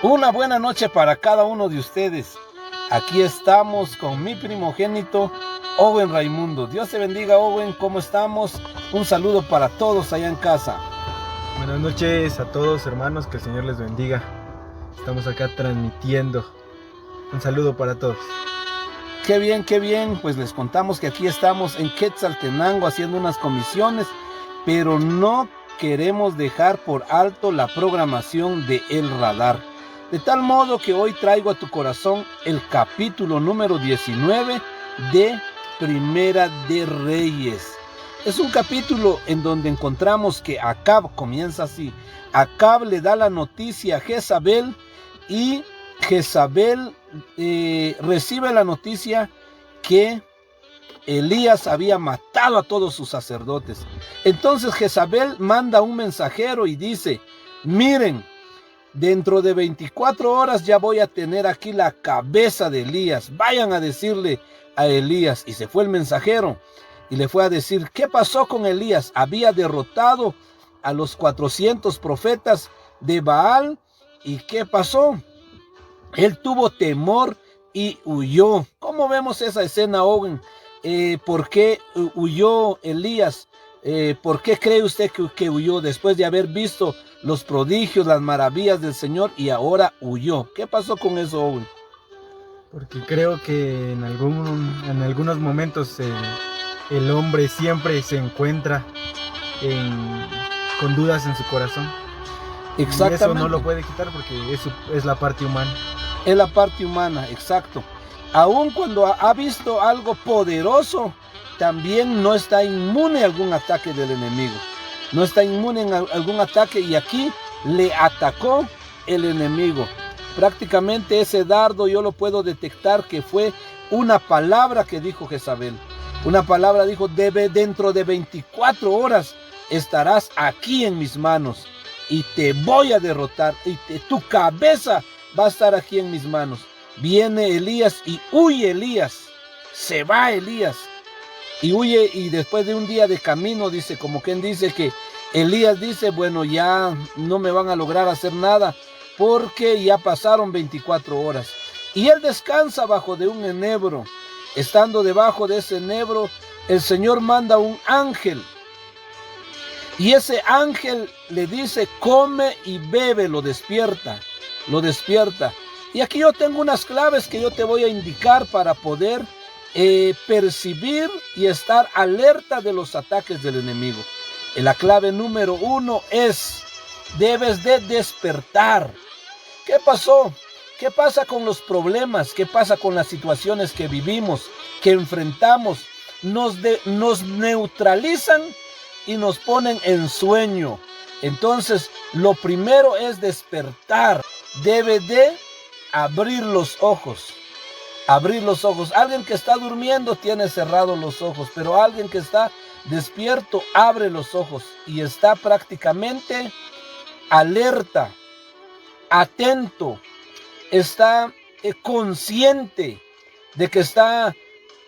Una buena noche para cada uno de ustedes. Aquí estamos con mi primogénito, Owen Raimundo. Dios te bendiga, Owen. ¿Cómo estamos? Un saludo para todos allá en casa. Buenas noches a todos, hermanos. Que el Señor les bendiga. Estamos acá transmitiendo. Un saludo para todos. Qué bien, qué bien. Pues les contamos que aquí estamos en Quetzaltenango haciendo unas comisiones, pero no queremos dejar por alto la programación de El Radar. De tal modo que hoy traigo a tu corazón el capítulo número 19 de Primera de Reyes. Es un capítulo en donde encontramos que Acab comienza así. Acab le da la noticia a Jezabel y Jezabel recibe la noticia que Elías había matado a todos sus sacerdotes. Entonces Jezabel manda un mensajero y dice: miren, dentro de 24 horas ya voy a tener aquí la cabeza de Elías. Vayan a decirle a Elías. Y se fue el mensajero y le fue a decir: ¿qué pasó con Elías? Había derrotado a los 400 profetas de Baal. ¿Y qué pasó? Él tuvo temor y huyó. ¿Cómo vemos esa escena, Owen? ¿Por qué huyó Elías? ¿Por qué cree usted que huyó después de haber visto los prodigios, las maravillas del Señor, y ahora huyó? ¿Qué pasó con eso, Owen? Porque creo que en algunos momentos el hombre siempre se encuentra con dudas en su corazón. Exactamente. Y eso no lo puede quitar porque eso es la parte humana. Es la parte humana, exacto. Aun cuando ha visto algo poderoso, también no está inmune a algún ataque del enemigo. No está inmune a algún ataque, y aquí le atacó el enemigo. Prácticamente ese dardo yo lo puedo detectar que fue una palabra que dijo Jezabel. Una palabra dijo: dentro de 24 horas estarás aquí en mis manos y te voy a derrotar, y tu cabeza va a estar aquí en mis manos. Viene Elías y huye Elías. Se va Elías y huye, y después de un día de camino, dice, como quien dice que Elías dice: bueno, ya no me van a lograr hacer nada porque ya pasaron 24 horas. Y él descansa bajo de un enebro. Estando debajo de ese enebro, el Señor manda un ángel. Y ese ángel le dice: come y bebe. Lo despierta. Lo despierta. Y aquí yo tengo unas claves que yo te voy a indicar para poder percibir y estar alerta de los ataques del enemigo. La clave número 1 es: debes de despertar. ¿Qué pasó? ¿Qué pasa con los problemas? ¿Qué pasa con las situaciones que vivimos, que enfrentamos? Nos neutralizan y nos ponen en sueño. Entonces, lo primero es despertar. Debe de abrir los ojos. Abrir los ojos. Alguien que está durmiendo tiene cerrados los ojos, pero alguien que está despierto abre los ojos y está prácticamente alerta, atento, está consciente de que está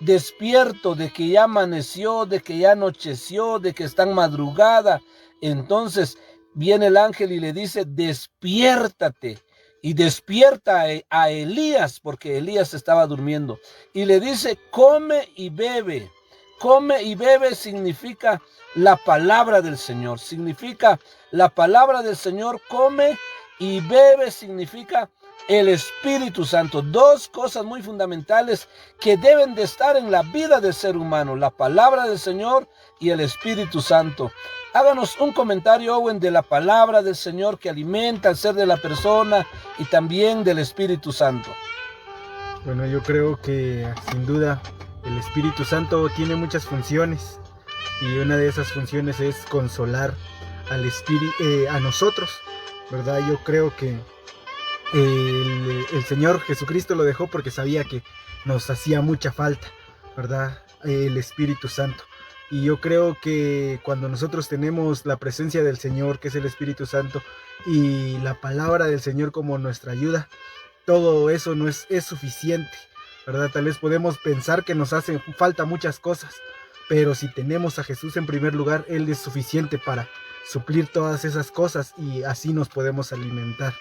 despierto, de que ya amaneció, de que ya anocheció, de que está en madrugada. Entonces viene el ángel y le dice: despiértate. Y despierta a Elías, porque Elías estaba durmiendo, y le dice: come y bebe. Come y bebe significa la palabra del Señor, significa la palabra del Señor. Come y bebe significa el Espíritu Santo. Dos cosas muy fundamentales que deben de estar en la vida del ser humano: la palabra del Señor y el Espíritu Santo. Háganos un comentario, Owen, de la palabra del Señor que alimenta el ser de la persona y también del Espíritu Santo. Bueno, yo creo que sin duda el Espíritu Santo tiene muchas funciones, y una de esas funciones es consolar a nosotros, ¿verdad? Yo creo que el Señor Jesucristo lo dejó porque sabía que nos hacía mucha falta, ¿verdad? El Espíritu Santo. Y yo creo que cuando nosotros tenemos la presencia del Señor, que es el Espíritu Santo, y la palabra del Señor como nuestra ayuda, todo eso no es suficiente, ¿verdad? Tal vez podemos pensar que nos hacen falta muchas cosas, pero si tenemos a Jesús en primer lugar, Él es suficiente para suplir todas esas cosas, y así nos podemos alimentar.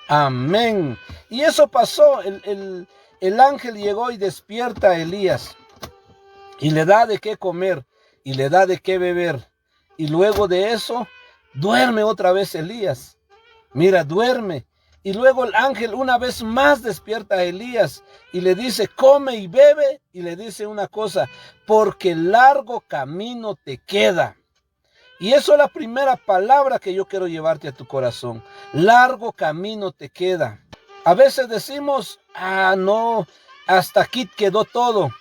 Amén. Y eso pasó. El ángel llegó y despierta a Elías y le da de qué comer y le da de qué beber. Y luego de eso, duerme otra vez Elías. Mira, duerme. Y luego el ángel una vez más despierta a Elías y le dice, come y bebe. Y le dice una cosa, porque largo camino te queda. Y eso es la primera palabra que yo quiero llevarte a tu corazón. Largo camino te queda. A veces decimos, no, hasta aquí quedó todo.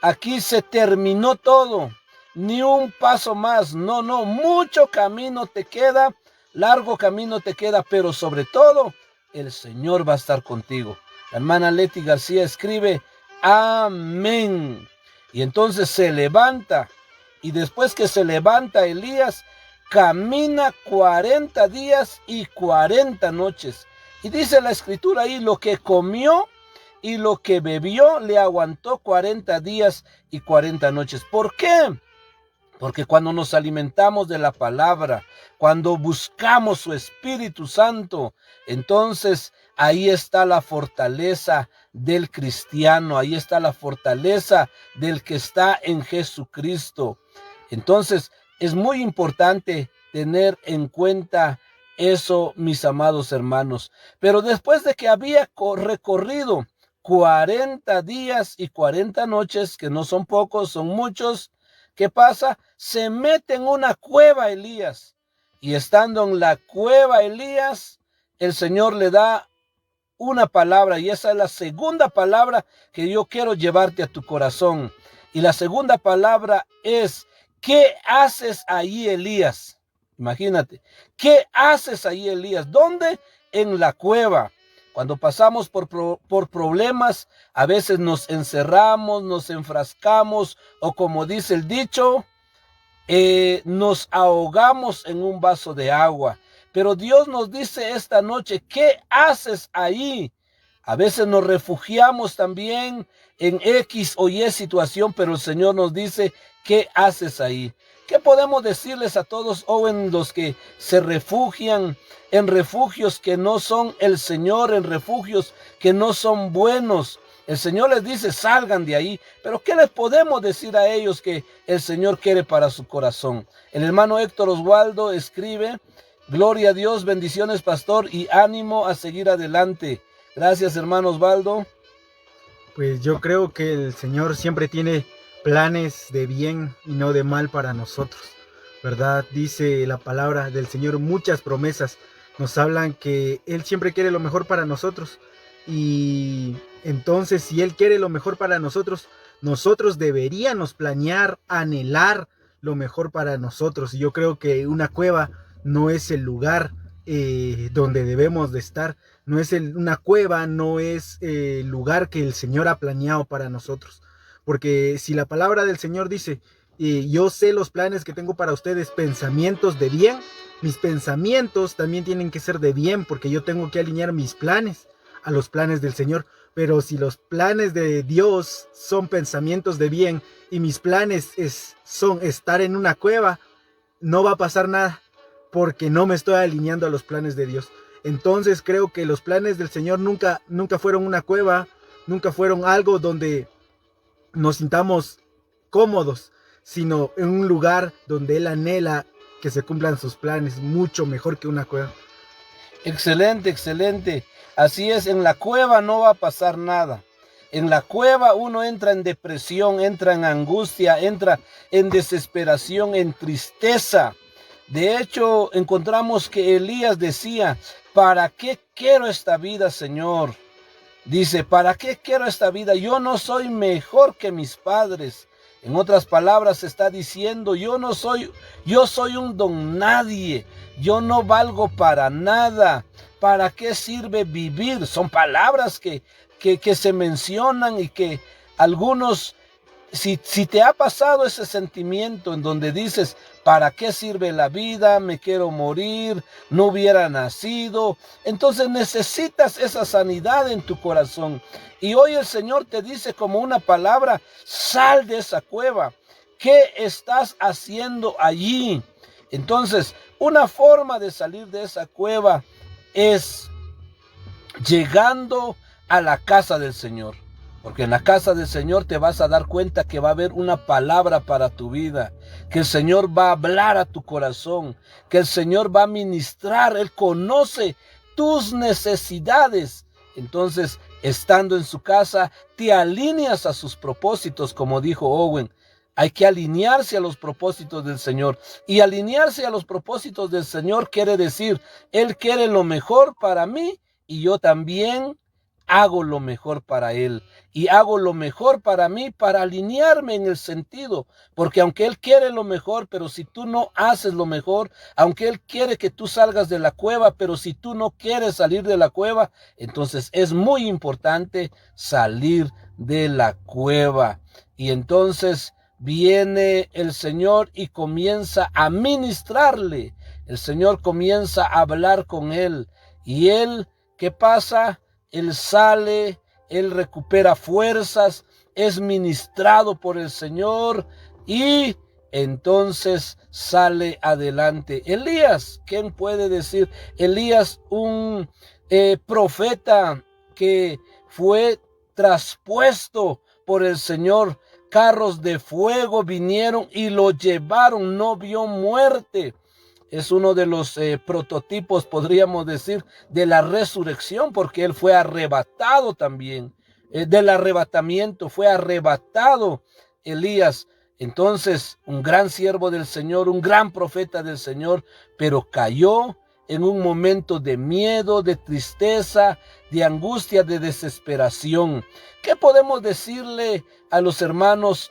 Aquí se terminó todo. Ni un paso más. No, mucho camino te queda. Largo camino te queda, pero sobre todo, el Señor va a estar contigo. La hermana Leti García escribe, amén. Y entonces se levanta. Y después que se levanta Elías, camina 40 días y 40 noches. Y dice la escritura ahí, lo que comió y lo que bebió le aguantó 40 días y 40 noches. ¿Por qué? Porque cuando nos alimentamos de la palabra, cuando buscamos su Espíritu Santo, entonces ahí está la fortaleza del cristiano, ahí está la fortaleza del que está en Jesucristo. Entonces es muy importante tener en cuenta eso, mis amados hermanos. Pero después de que había recorrido 40 días y 40 noches, que no son pocos, son muchos, ¿qué pasa? Se mete en una cueva Elías. Y estando en la cueva Elías, el Señor le da una palabra. Y esa es la segunda palabra que yo quiero llevarte a tu corazón. Y la segunda palabra es, ¿qué haces ahí, Elías? Imagínate, ¿qué haces ahí, Elías? ¿Dónde? En la cueva. Cuando pasamos por problemas, a veces nos encerramos, nos enfrascamos, o como dice el dicho, nos ahogamos en un vaso de agua. Pero Dios nos dice esta noche, ¿qué haces ahí? A veces nos refugiamos también en X o Y situación, pero el Señor nos dice, ¿qué haces ahí? ¿Qué podemos decirles a todos, en los que se refugian en refugios que no son el Señor, en refugios que no son buenos? El Señor les dice, salgan de ahí. Pero ¿qué les podemos decir a ellos que el Señor quiere para su corazón? El hermano Héctor Oswaldo escribe, gloria a Dios, bendiciones, pastor, y ánimo a seguir adelante. Gracias, hermano Osvaldo. Pues yo creo que el Señor siempre tiene planes de bien y no de mal para nosotros, ¿verdad? Dice la palabra del Señor, muchas promesas nos hablan que Él siempre quiere lo mejor para nosotros. Y entonces, si Él quiere lo mejor para nosotros, nosotros deberíamos planear, anhelar lo mejor para nosotros. Y yo creo que una cueva no es el lugar donde debemos de estar. No es una cueva, no es el lugar que el Señor ha planeado para nosotros. Porque si la palabra del Señor dice, yo sé los planes que tengo para ustedes, pensamientos de bien, mis pensamientos también tienen que ser de bien, porque yo tengo que alinear mis planes a los planes del Señor. Pero si los planes de Dios son pensamientos de bien y mis planes son estar en una cueva, no va a pasar nada, porque no me estoy alineando a los planes de Dios. Entonces creo que los planes del Señor nunca fueron una cueva, nunca fueron algo donde nos sintamos cómodos, sino en un lugar donde Él anhela que se cumplan sus planes, mucho mejor que una cueva. Excelente, excelente. Así es, en la cueva no va a pasar nada. En la cueva uno entra en depresión, entra en angustia, entra en desesperación, en tristeza. De hecho, encontramos que Elías decía, ¿para qué quiero esta vida, Señor? Dice, ¿para qué quiero esta vida? Yo no soy mejor que mis padres. En otras palabras está diciendo, yo soy un don nadie. Yo no valgo para nada. ¿Para qué sirve vivir? Son palabras que se mencionan y que algunos, si te ha pasado ese sentimiento en donde dices, ¿para qué sirve la vida? Me quiero morir, no hubiera nacido. Entonces necesitas esa sanidad en tu corazón. Y hoy el Señor te dice como una palabra, sal de esa cueva. ¿Qué estás haciendo allí? Entonces, una forma de salir de esa cueva es llegando a la casa del Señor. Porque en la casa del Señor te vas a dar cuenta que va a haber una palabra para tu vida, que el Señor va a hablar a tu corazón, que el Señor va a ministrar. Él conoce tus necesidades. Entonces, estando en su casa, te alineas a sus propósitos, como dijo Owen. Hay que alinearse a los propósitos del Señor. Y alinearse a los propósitos del Señor quiere decir, Él quiere lo mejor para mí y yo también hago lo mejor para Él. Y hago lo mejor para mí para alinearme en el sentido. Porque aunque Él quiere lo mejor, pero si tú no haces lo mejor, aunque Él quiere que tú salgas de la cueva, pero si tú no quieres salir de la cueva, entonces es muy importante salir de la cueva. Y entonces viene el Señor y comienza a ministrarle. El Señor comienza a hablar con él. Y él, ¿qué pasa? Él sale, él recupera fuerzas, es ministrado por el Señor y entonces sale adelante. Elías, ¿quién puede decir? Elías, un profeta que fue traspuesto por el Señor. Carros de fuego vinieron y lo llevaron, no vio muerte. Es uno de los prototipos, podríamos decir, de la resurrección, porque él fue arrebatado también. Del arrebatamiento fue arrebatado Elías. Entonces, un gran siervo del Señor, un gran profeta del Señor, pero cayó en un momento de miedo, de tristeza, de angustia, de desesperación. ¿Qué podemos decirle a los hermanos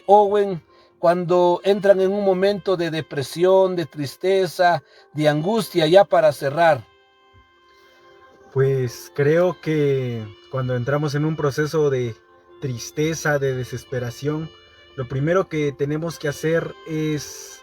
Owen cuando entran en un momento de depresión, de tristeza, de angustia, ya para cerrar? Pues creo que cuando entramos en un proceso de tristeza, de desesperación, lo primero que tenemos que hacer es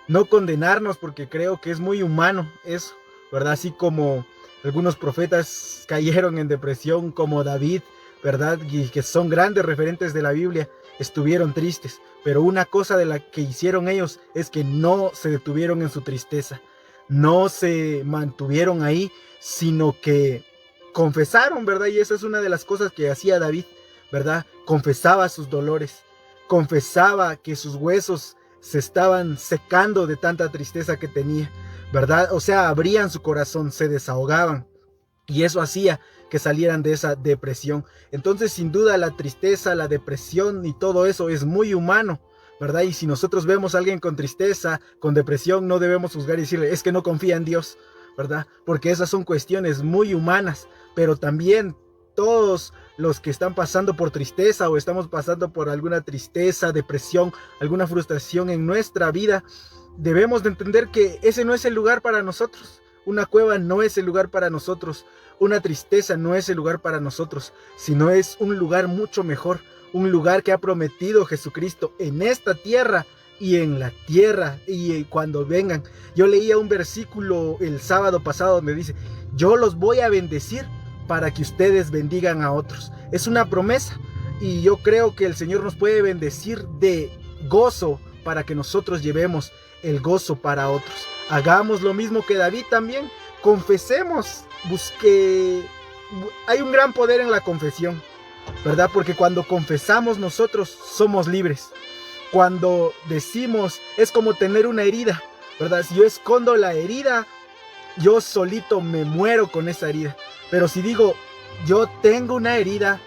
no condenarnos, porque creo que es muy humano eso, ¿verdad? Así como algunos profetas cayeron en depresión, como David, ¿verdad? Y que son grandes referentes de la Biblia, estuvieron tristes, pero una cosa de la que hicieron ellos es que no se detuvieron en su tristeza, no se mantuvieron ahí, sino que confesaron, ¿verdad? Y esa es una de las cosas que hacía David, ¿verdad? Confesaba sus dolores, confesaba que sus huesos se estaban secando de tanta tristeza que tenía, ¿verdad? O sea, abrían su corazón, se desahogaban, y eso hacía que salieran de esa depresión. Entonces, sin duda, la tristeza, la depresión y todo eso es muy humano, ¿verdad? Y si nosotros vemos a alguien con tristeza, con depresión, no debemos juzgar y decirle, es que no confía en Dios, ¿verdad? Porque esas son cuestiones muy humanas, pero también todos los que están pasando por tristeza o estamos pasando por alguna tristeza, depresión, alguna frustración en nuestra vida, debemos de entender que ese no es el lugar para nosotros. Una cueva no es el lugar para nosotros. Una tristeza no es el lugar para nosotros, sino es un lugar mucho mejor, un lugar que ha prometido Jesucristo en esta tierra y en la tierra y cuando vengan. Yo leía un versículo el sábado pasado donde dice, yo los voy a bendecir para que ustedes bendigan a otros. Es una promesa y yo creo que el Señor nos puede bendecir de gozo para que nosotros llevemos el gozo para otros. Hagamos lo mismo que David también, confesemos, hay un gran poder en la confesión, ¿verdad? Porque cuando confesamos nosotros somos libres. Cuando decimos, es como tener una herida, ¿verdad? Si yo escondo la herida, yo solito me muero con esa herida. Pero si digo, yo tengo una herida,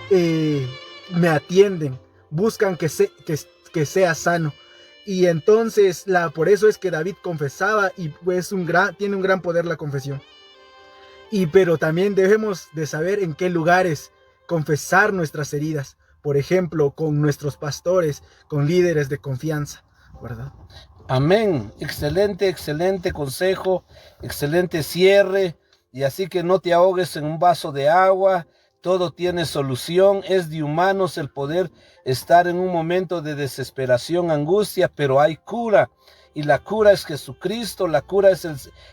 me atienden, buscan que sea sano. Y entonces, por eso es que David confesaba y pues tiene un gran poder la confesión. Pero también debemos de saber en qué lugares confesar nuestras heridas. Por ejemplo, con nuestros pastores, con líderes de confianza, ¿verdad? Amén. Excelente, excelente consejo, excelente cierre. Y así que no te ahogues en un vaso de agua. Todo tiene solución. Es de humanos el poder estar en un momento de desesperación, angustia, pero hay cura. Y la cura es Jesucristo, la cura es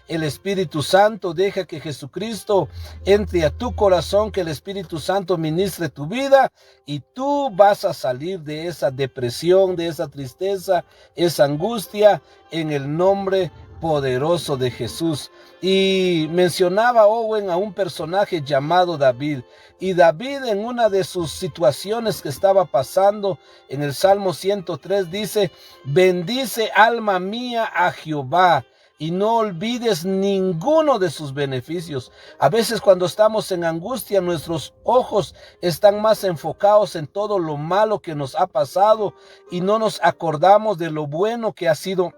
el Espíritu Santo. Deja que Jesucristo entre a tu corazón, que el Espíritu Santo ministre tu vida y tú vas a salir de esa depresión, de esa tristeza, esa angustia en el nombre poderoso de Jesús. Y mencionaba Owen a un personaje llamado David. Y David, en una de sus situaciones que estaba pasando, en el Salmo 103 dice: bendice alma mía a Jehová, y no olvides ninguno de sus beneficios. A veces cuando estamos en angustia, nuestros ojos están más enfocados en todo lo malo que nos ha pasado y no nos acordamos de lo bueno que ha sido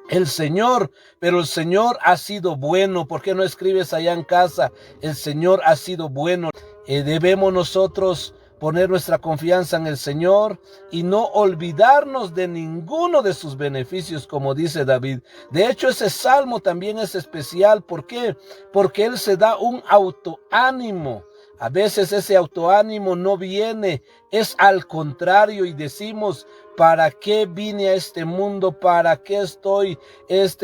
el Señor. Pero el Señor ha sido bueno. ¿Por qué no escribes allá en casa? El Señor ha sido bueno. Debemos nosotros poner nuestra confianza en el Señor y no olvidarnos de ninguno de sus beneficios, como dice David. De hecho, ese salmo también es especial. ¿Por qué? Porque él se da un autoánimo. A veces ese autoánimo no viene, es al contrario, y decimos: ¿para qué vine a este mundo? ¿Para qué estoy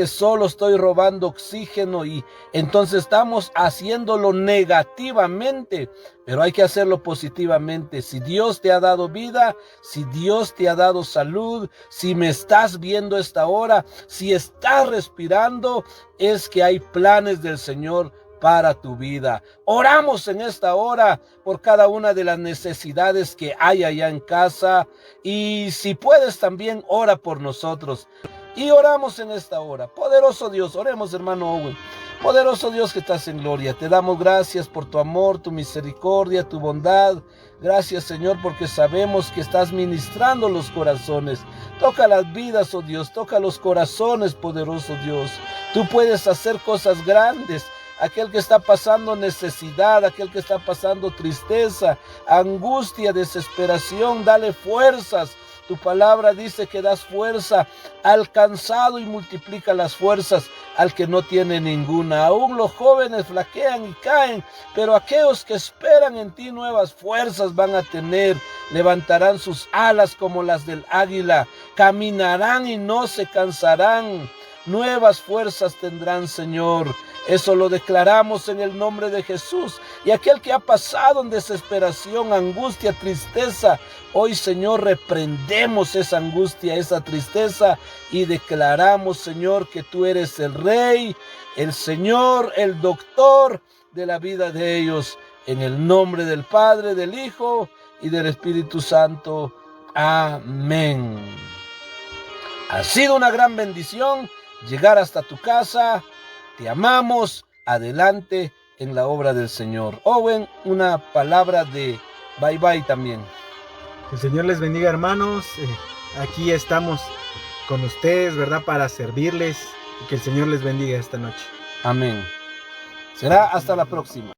solo? Estoy robando oxígeno, y entonces estamos haciéndolo negativamente, pero hay que hacerlo positivamente. Si Dios te ha dado vida, si Dios te ha dado salud, si me estás viendo esta hora, si estás respirando, es que hay planes del Señor para tu vida. Oramos en esta hora por cada una de las necesidades que hay allá en casa, y si puedes también ora por nosotros. Y oramos en esta hora. Poderoso Dios, oremos, hermano Owen. Poderoso Dios que estás en gloria, te damos gracias por tu amor, tu misericordia, tu bondad. Gracias, Señor, porque sabemos que estás ministrando los corazones. Toca las vidas, oh Dios, toca los corazones, poderoso Dios. Tú puedes hacer cosas grandes. Aquel que está pasando necesidad, aquel que está pasando tristeza, angustia, desesperación, dale fuerzas. Tu palabra dice que das fuerza al cansado y multiplica las fuerzas al que no tiene ninguna. Aún los jóvenes flaquean y caen, pero aquellos que esperan en ti nuevas fuerzas van a tener. Levantarán sus alas como las del águila, caminarán y no se cansarán. Nuevas fuerzas tendrán, Señor. Eso lo declaramos en el nombre de Jesús. Y aquel que ha pasado en desesperación, angustia, tristeza, hoy, Señor, reprendemos esa angustia, esa tristeza, y declaramos, Señor, que tú eres el Rey, el Señor, el doctor de la vida de ellos. En el nombre del Padre, del Hijo y del Espíritu Santo. Amén. Ha sido una gran bendición llegar hasta tu casa. Te amamos. Adelante en la obra del Señor. Owen, una palabra de bye bye también. Que el Señor les bendiga, hermanos. Aquí estamos con ustedes, ¿verdad? Para servirles. Y que el Señor les bendiga esta noche. Amén. Será hasta la próxima.